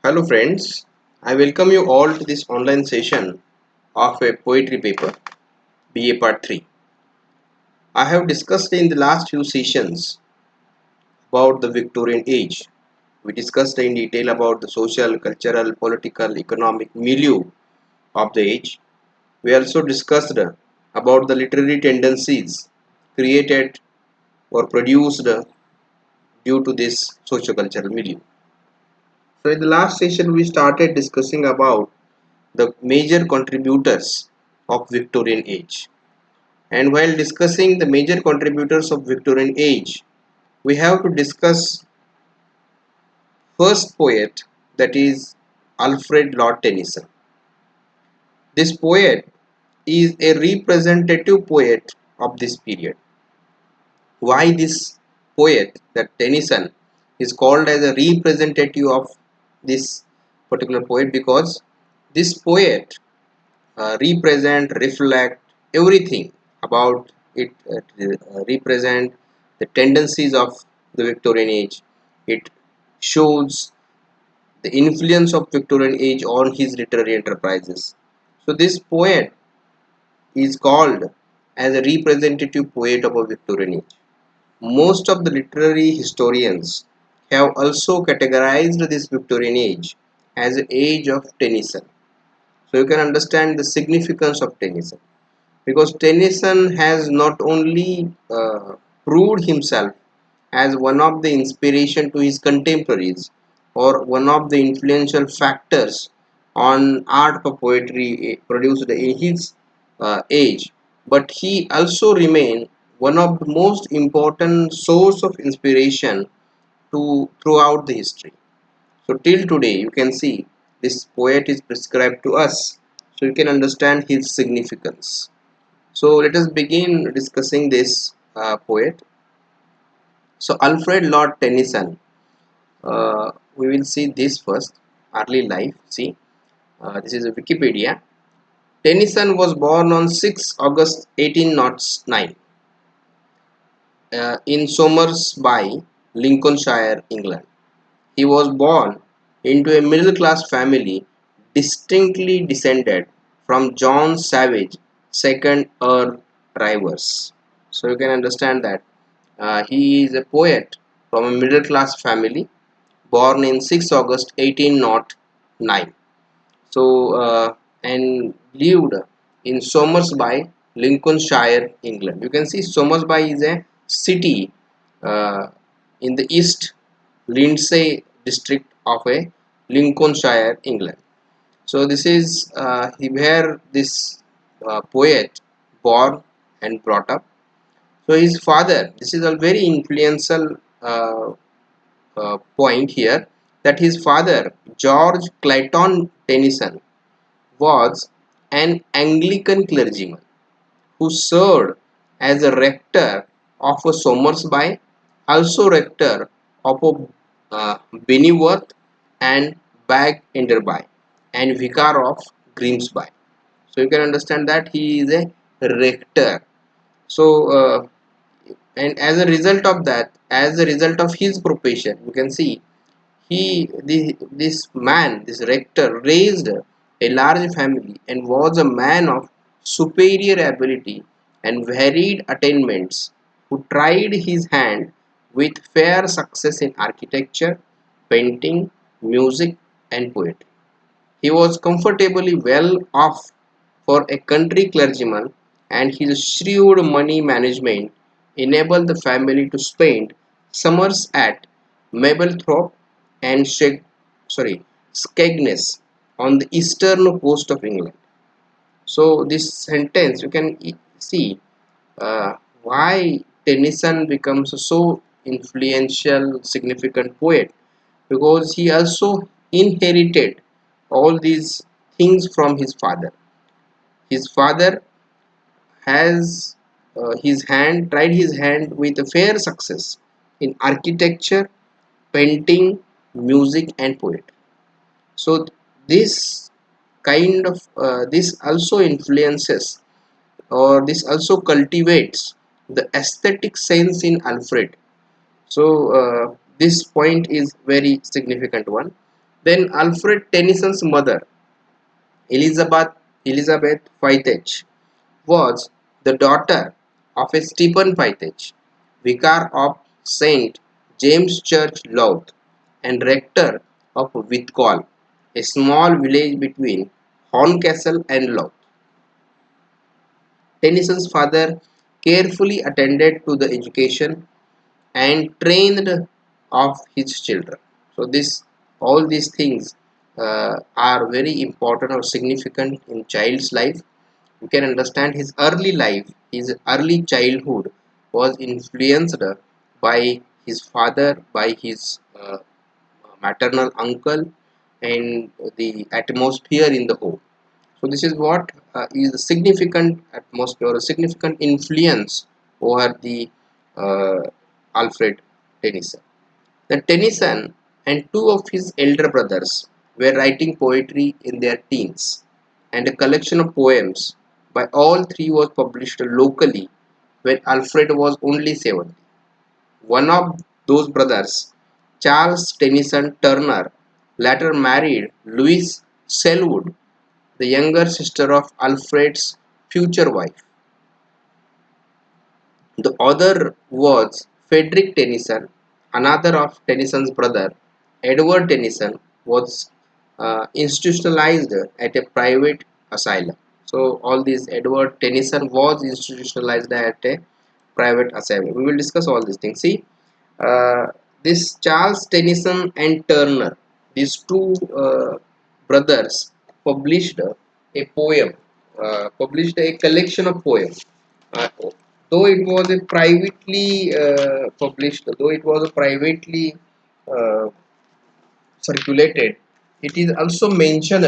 Hello friends, I welcome you all to this online session of a poetry paper, BA Part 3. I have discussed in the last few sessions about the Victorian age. We discussed in detail about the social, cultural, political, economic milieu of the age. We also discussed about the literary tendencies created or produced due to this socio-cultural milieu. So in the last session we started discussing about the major contributors of Victorian age. And while discussing the major contributors of Victorian age, we have to discuss first poet, that is Alfred Lord Tennyson. This poet is a representative poet of this period. Why this poet, that Tennyson, is called as a representative of this particular poet? Because this poet reflect everything about it, represent the tendencies of the Victorian age. It shows the influence of Victorian age on his literary enterprises. So this poet is called as a representative poet of a Victorian age. Most of the literary historians have also categorized this Victorian age as the age of Tennyson. So you can understand the significance of Tennyson, because Tennyson has not only proved himself as one of the inspiration to his contemporaries or one of the influential factors on art of poetry produced in his age, but he also remained one of the most important source of inspiration to throughout the history. So till today you can see this poet is prescribed to us, so you can understand his significance. So let us begin discussing this poet. So Alfred Lord Tennyson, we will see this first. Early life. See, this is a Wikipedia. Tennyson was born on 6 August 1809 in Somersby, Lincolnshire, England. He was born into a middle-class family distinctly descended from John Savage, second Earl Rivers. So you can understand that he is a poet from a middle-class family, born in 6 August 1809. So and lived in Somersby, Lincolnshire, England. You can see Somersby is a city uh, in the East Lindsey district of a Lincolnshire, England. So this is where this poet born and brought up. So his father, this is a very influential point here, that his father George Clayton Tennyson was an Anglican clergyman who served as a rector of a Somersby, also rector of a Bennyworth and Bag Enderby, and vicar of Grimsby. So you can understand that he is a rector. So and as a result of that, as a result of his profession, you can see this man, this rector, raised a large family and was a man of superior ability and varied attainments, who tried his hand with fair success in architecture, painting, music, and poetry. He was comfortably well off for a country clergyman, and his shrewd money management enabled the family to spend summers at Mablethorpe and Skegness on the eastern coast of England. So this sentence you can see why Tennyson becomes a so influential, significant poet, because he also inherited all these things from his father. His father has tried his hand with a fair success in architecture, painting, music, and poetry. So this this also influences, or this also cultivates the aesthetic sense in Alfred. So this point is very significant one. Then Alfred Tennyson's mother, Elizabeth Fytech, was the daughter of a Stephen Fytech, vicar of St. James Church, Louth, and rector of Whitcall, a small village between Horncastle and Louth. Tennyson's father carefully attended to the education and trained of his children. So this all these things are very important or significant in child's life. You can understand his early life, his early childhood was influenced by his father, by his maternal uncle, and the atmosphere in the home. So this is what is a significant atmosphere or a significant influence over the uh, Alfred Tennyson. The Tennyson and two of his elder brothers were writing poetry in their teens, and a collection of poems by all three was published locally when Alfred was only 7. One of those brothers, Charles Tennyson Turner, later married Louise Selwood, the younger sister of Alfred's future wife. The other was Frederick Tennyson, another of Tennyson's brother. Edward Tennyson was institutionalized at a private asylum. So all these Edward Tennyson was institutionalized at a private asylum. We will discuss all these things. See, uh, this Charles Tennyson and Turner, these two brothers published a poem, published a collection of poems. Though it was a privately published, though it was a privately uh, circulated, it is also mentioned.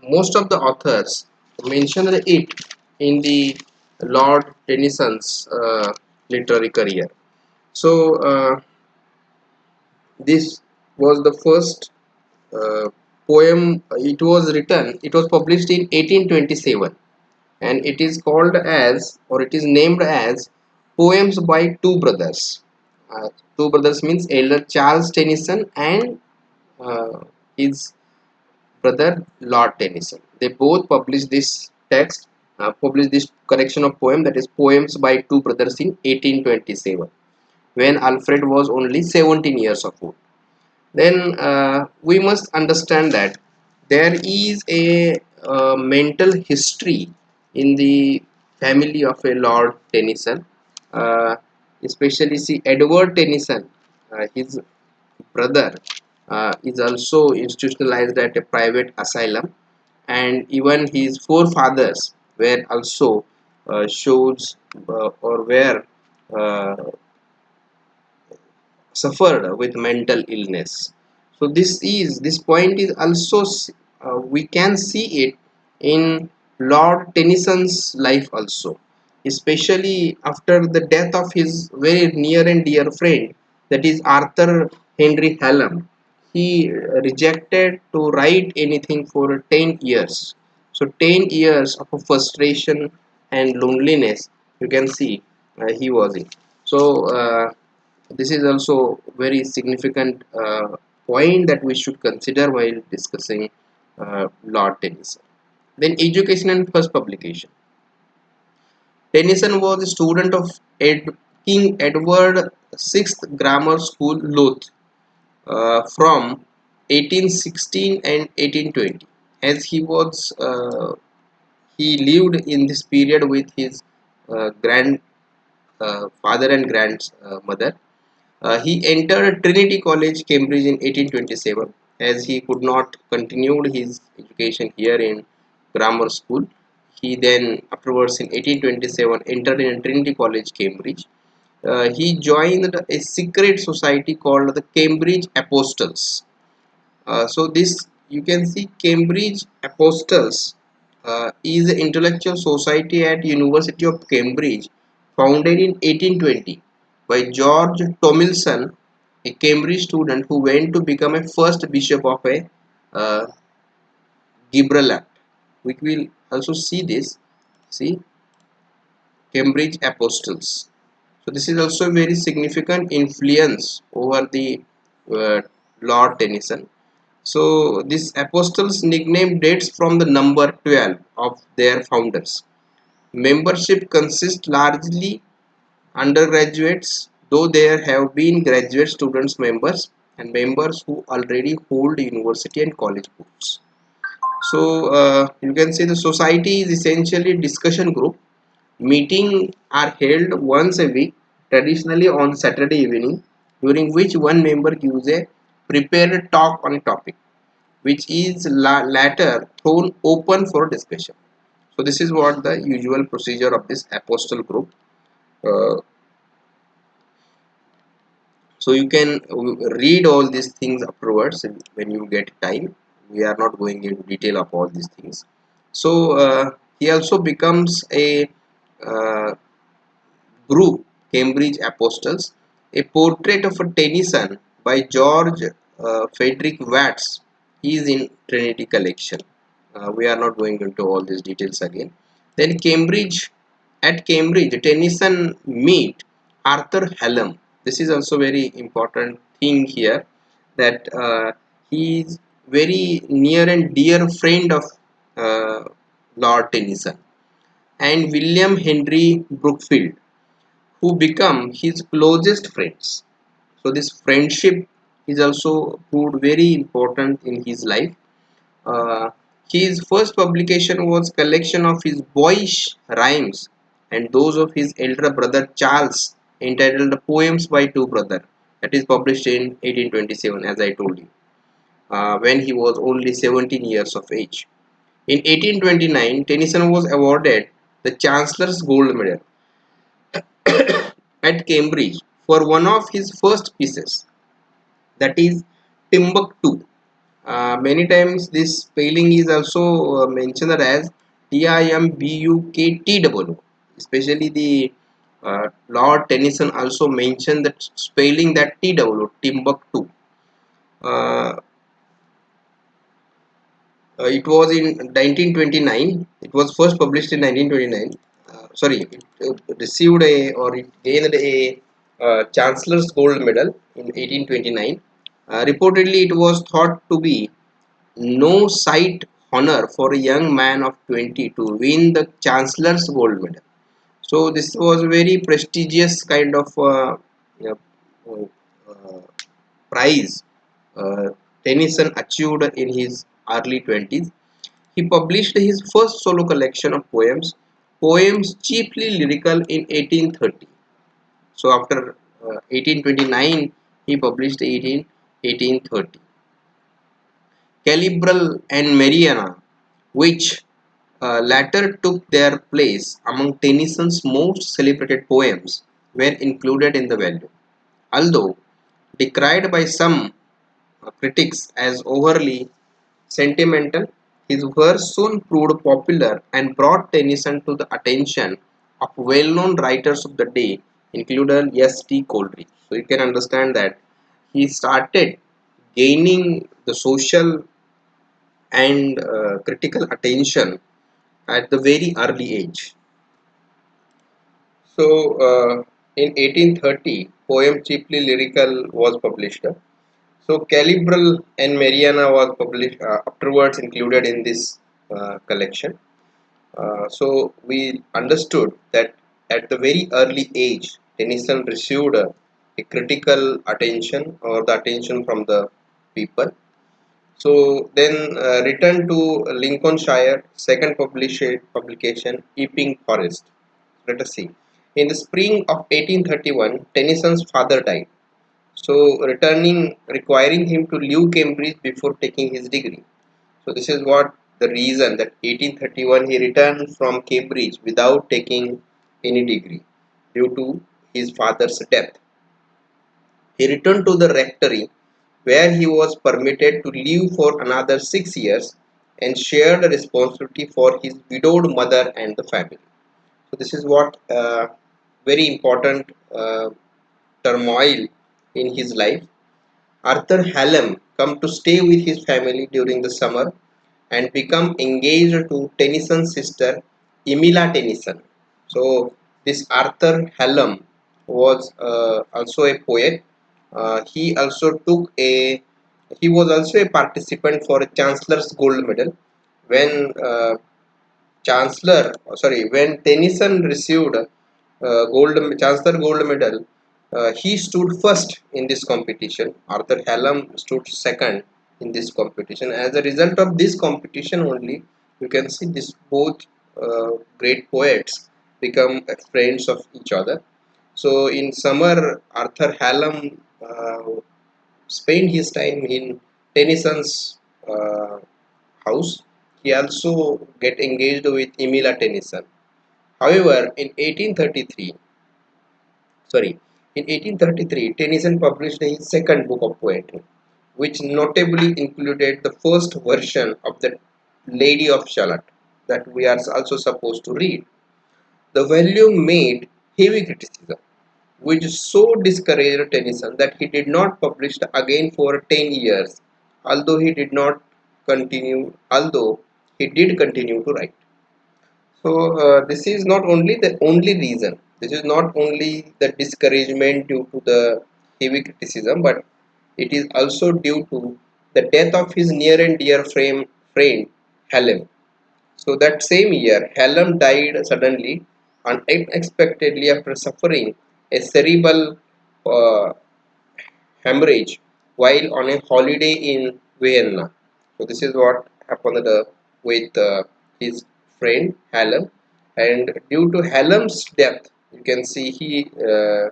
Most of the authors mentioned it in the Lord Tennyson's literary career. So this was the first uh, poem. It was written. It was published in 1827, and it is called as, or it is named as, Poems by Two Brothers. Two brothers means elder Charles Tennyson and his brother Lord Tennyson. They both published this text, published this collection of poems, that is Poems by Two Brothers, in 1827, when Alfred was only 17 years of old. Then we must understand that there is a mental history in the family of a Lord Tennyson. uh, Especially see Edward Tennyson, his brother, is also institutionalized at a private asylum, and even his forefathers were also shows or were uh, suffered with mental illness. So this point is also we can see it in Lord Tennyson's life also, especially after the death of his very near and dear friend, that is Arthur Henry Hallam. He rejected to write anything for 10 years. So 10 years of frustration and loneliness, you can see he was in. So this is also very significant point that we should consider while discussing Lord Tennyson. Then education and first publication. Tennyson was a student of King Edward VI Grammar School, Louth, from 1816 and 1820. As he lived in this period with his grand father and grandmother. He entered Trinity College, Cambridge in 1827, as he could not continue his education here in grammar school. He then afterwards in 1827 entered in Trinity College, Cambridge. He joined a secret society called the Cambridge Apostles. So this, you can see, Cambridge Apostles is an intellectual society at University of Cambridge, founded in 1820 by George Tomlinson, a Cambridge student who went to become a first bishop of a uh, Gibraltar. We will also see this. See, Cambridge Apostles. So this is also a very significant influence over the uh, Lord Tennyson. So this apostles nickname dates from the number 12 of their founders. Membership consists largely undergraduates, though there have been graduate students members and members who already hold university and college posts. So you can say the society is essentially a discussion group. Meetings are held once a week, traditionally on Saturday evening, during which one member gives a prepared talk on a topic, which is later thrown open for discussion. So this is what the usual procedure of this apostle group. Uh, so you can read all these things afterwards when you get time. We are not going into detail of all these things. So he also becomes a uh, group, Cambridge Apostles, a portrait of a Tennyson by George Frederick Watts is in Trinity collection. We are not going into all these details again. Then at Cambridge, Tennyson meet Arthur Hallam. This is also very important thing here, that he is very near and dear friend of uh, Lord Tennyson, and William Henry Brookfield, who become his closest friends. So this friendship is also proved very important in his life. Uh, his first publication was collection of his boyish rhymes and those of his elder brother Charles, entitled Poems by Two Brother. That is published in 1827, as I told you, when he was only 17 years of age. In 1829, Tennyson was awarded the Chancellor's Gold Medal at Cambridge for one of his first pieces, that is Timbuktu. Many times this spelling is also mentioned as Timbuktu. Especially the Lord Tennyson also mentioned that spelling, that TW, Timbuktu. Uh, it was in 1929. It was first published in 1929. Sorry, it received a, or it gained a Chancellor's Gold Medal in 1829. Reportedly, it was thought to be no slight honor for a young man of 20 to win the Chancellor's Gold Medal. So this was a very prestigious kind of you know, prize Tennyson achieved in his early 20s. He published his first solo collection of poems, poems chiefly lyrical, in 1830. So after 1829, he published 1830. Calibral and Mariana, which latter took their place among Tennyson's most celebrated poems, were included in the volume. Although decried by some critics as overly sentimental, his verse soon proved popular and brought Tennyson to the attention of well-known writers of the day, including S.T. Coleridge. So you can understand that he started gaining the social and critical attention at the very early age. So, in 1830, poem chiefly lyrical was published. So, Calibral and Mariana was published afterwards, included in this collection. So, we understood that at the very early age, Tennyson received a critical attention, or the attention from the people. So then returned to Lincolnshire, second publication, Epping Forest. Let us see. In the spring of 1831, Tennyson's father died. So requiring him to leave Cambridge before taking his degree. So this is what the reason that 1831 he returned from Cambridge without taking any degree due to his father's death. He returned to the rectory, where he was permitted to live for another 6 years and shared the responsibility for his widowed mother and the family. So this is what very important turmoil in his life. Arthur Hallam come to stay with his family during the summer and become engaged to Tennyson's sister Emilia Tennyson. So this Arthur Hallam was also a poet. He also took a He was also a participant for a Chancellor's Gold Medal when when Tennyson received Chancellor Gold Medal. He stood first in this competition. Arthur Hallam stood second in this competition. As a result of this competition only, you can see this both great poets become friends of each other. So in summer, Arthur Hallam spent his time in Tennyson's house. He also get engaged with Emilia Tennyson. However, in 1833, Tennyson published his second book of poetry, which notably included the first version of the Lady of Shalott that we are also supposed to read. The volume made heavy criticism, which so discouraged Tennyson that he did not publish again for 10 years, although he did continue to write. So this is not only the only reason. This is not only the discouragement due to the heavy criticism, but it is also due to the death of his near and dear friend Hallam. So that same year, Hallam died suddenly and unexpectedly after suffering a cerebral uh, hemorrhage while on a holiday in Vienna. So this is what happened with his friend Hallam, and due to Hallam's death, you can see he uh,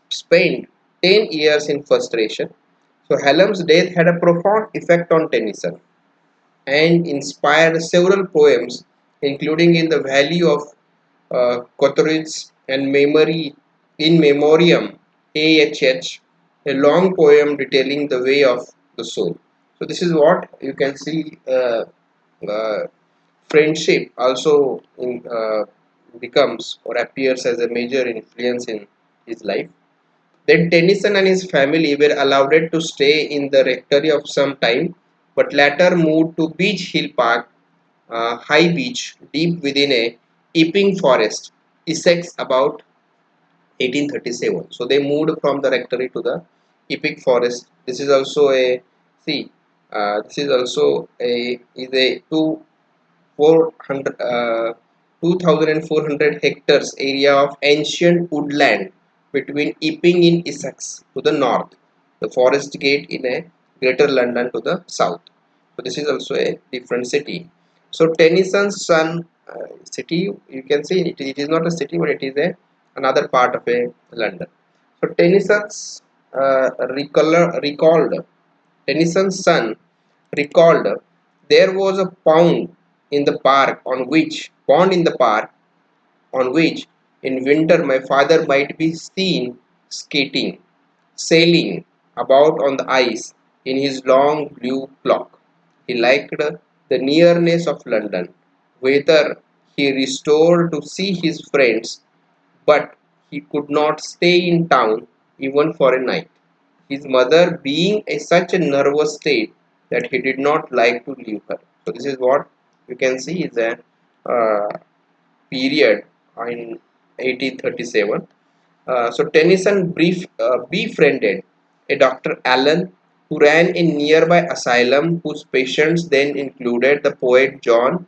spent 10 years in frustration. So Hallam's death had a profound effect on Tennyson and inspired several poems, including In the Valley of Coleridge and Memory in Memoriam AHH, a long poem detailing the way of the soul. So this is what you can see. Uh, Friendship also becomes or appears as a major influence in his life. Then Tennyson and his family were allowed to stay in the rectory of some time, but later moved to Beech Hill Park, High Beach, deep within a Epping Forest, Essex, about 1837. So they moved from the rectory to the Epping Forest. This is also a see. This is also a 2,400 hectares area of ancient woodland between Epping in Essex to the north, the Forest Gate in a Greater London to the south. So this is also a different city. So Tennyson's son city, you can see it is not a city, but it is a another part of a London. So recalled Tennyson's son recalled there was a pond in the park on which in winter my father might be seen skating, sailing about on the ice in his long blue cloak. He liked the nearness of London, whither he restored to see his friends, but he could not stay in town even for a night, his mother being in such a nervous state that he did not like to leave her. So this is what you can see is a uh, period in 1837. So Tennyson befriended a Dr. Allen who ran a nearby asylum whose patients then included the poet John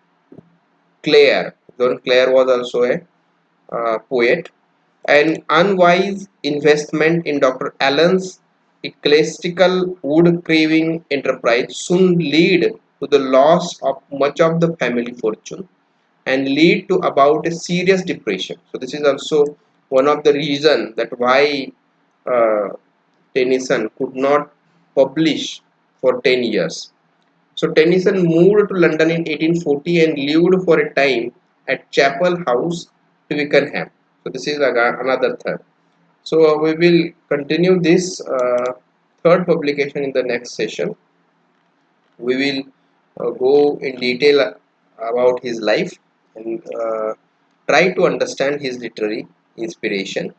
Clare. John Clare was also a poet. An unwise investment in Dr. Allen's ecclesiastical wood-carving enterprise soon led to the loss of much of the family fortune and lead to about a serious depression. So this is also one of the reason that why uh, Tennyson could not publish for 10 years. So Tennyson moved to London in 1840 and lived for a time at Chapel House, Twickenham. So this is another third. So we will continue this third publication in the next session. We will go in detail about his life and try to understand his literary inspiration.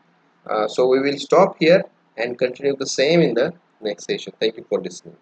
So we will stop here and continue the same in the next session. Thank you for listening.